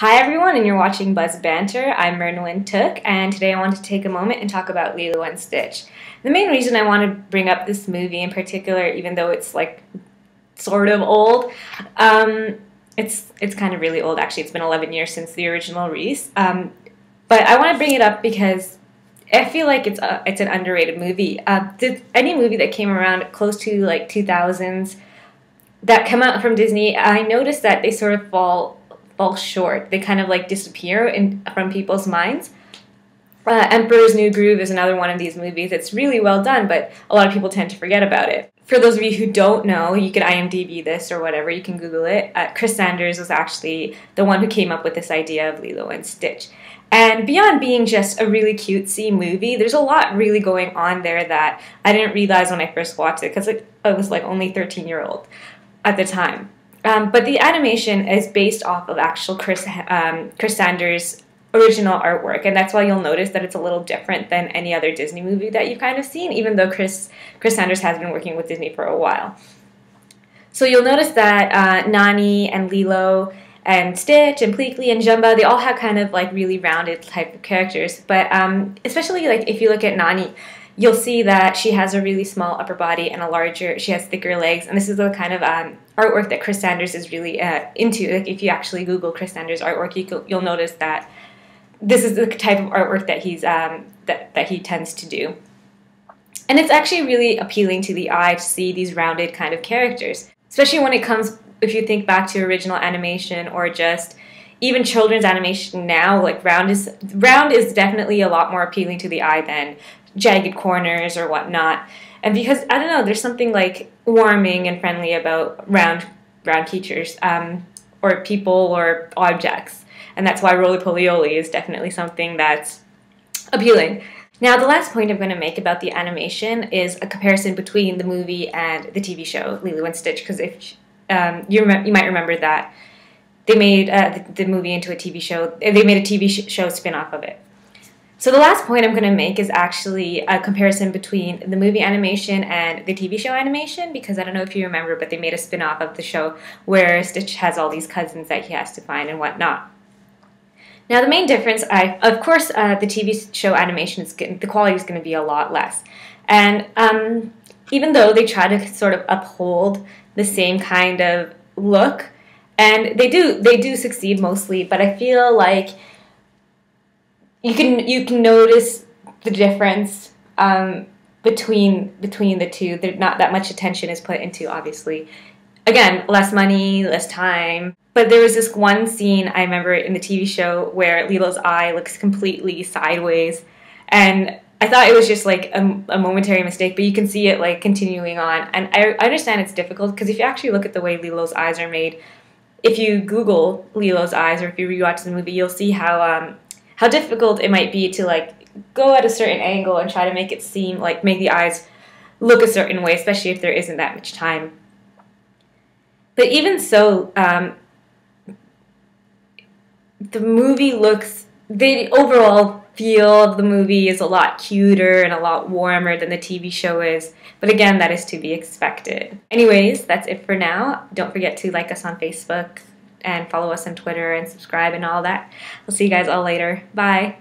Hi everyone, and you're watching BUZ Banter. I'm Mernwyn, and today I wanted to take a moment and talk about Lilo and Stitch. The main reason I want to bring up this movie in particular, even though it's like sort of old, it's kind of really old actually. It's been 11 years since the original release, but I want to bring it up because I feel like it's an underrated movie. Any movie that came around close to like 2000s that come out from Disney, I noticed that they sort of fall short. They kind of like disappear from people's minds. Emperor's New Groove is another one of these movies. It's really well done, but a lot of people tend to forget about it. For those of you who don't know, you can IMDb this or whatever, you can Google it. Chris Sanders was actually the one who came up with this idea of Lilo and Stitch. And beyond being just a really cutesy movie, there's a lot really going on there that I didn't realize when I first watched it, because I was like only 13-year-old at the time. But the animation is based off of actual Chris Sanders' original artwork, and that's why you'll notice that it's a little different than any other Disney movie that you've kind of seen, even though Chris Sanders has been working with Disney for a while. So you'll notice that Nani and Lilo and Stitch and Pleakley and Jumba, they all have kind of like really rounded type of characters, but especially like if you look at Nani, you'll see that she has a really small upper body and she has thicker legs, and this is the kind of artwork that Chris Sanders is really into. Like if you actually Google Chris Sanders artwork, you'll notice that this is the type of artwork that he tends to do. And it's actually really appealing to the eye to see these rounded kind of characters, especially when it comes, if you think back to original animation or just even children's animation now, like round is definitely a lot more appealing to the eye than jagged corners or whatnot. And because, I don't know, there's something like warming and friendly about round features, or people or objects. And that's why roly-poly-oly is definitely something that's appealing. Now, the last point I'm going to make about the animation is a comparison between the movie and the TV show, Lilo and Stitch, because if you might remember that they made the movie into a TV show. They made a TV show spin-off of it. So the last point I'm going to make is actually a comparison between the movie animation and the TV show animation, because I don't know if you remember, but they made a spin-off of the show where Stitch has all these cousins that he has to find and whatnot. Now the main difference, of course, the TV show animation the quality is going to be a lot less, and even though they try to sort of uphold the same kind of look, and they do succeed mostly, but I feel like you can notice the difference between the two. Not that much attention is put into, obviously. Again, less money, less time. But there was this one scene I remember in the TV show where Lilo's eye looks completely sideways, and I thought it was just like a momentary mistake, but you can see it like continuing on. And I understand it's difficult, because if you actually look at the way Lilo's eyes are made, if you Google Lilo's eyes or if you rewatch the movie, you'll see how difficult it might be to like go at a certain angle and try to make the eyes look a certain way, especially if there isn't that much time. But even so, the overall feel of the movie is a lot cuter and a lot warmer than the TV show is. But again, that is to be expected. Anyways, that's it for now. Don't forget to like us on Facebook and follow us on Twitter and subscribe and all that. I'll see you guys all later. Bye.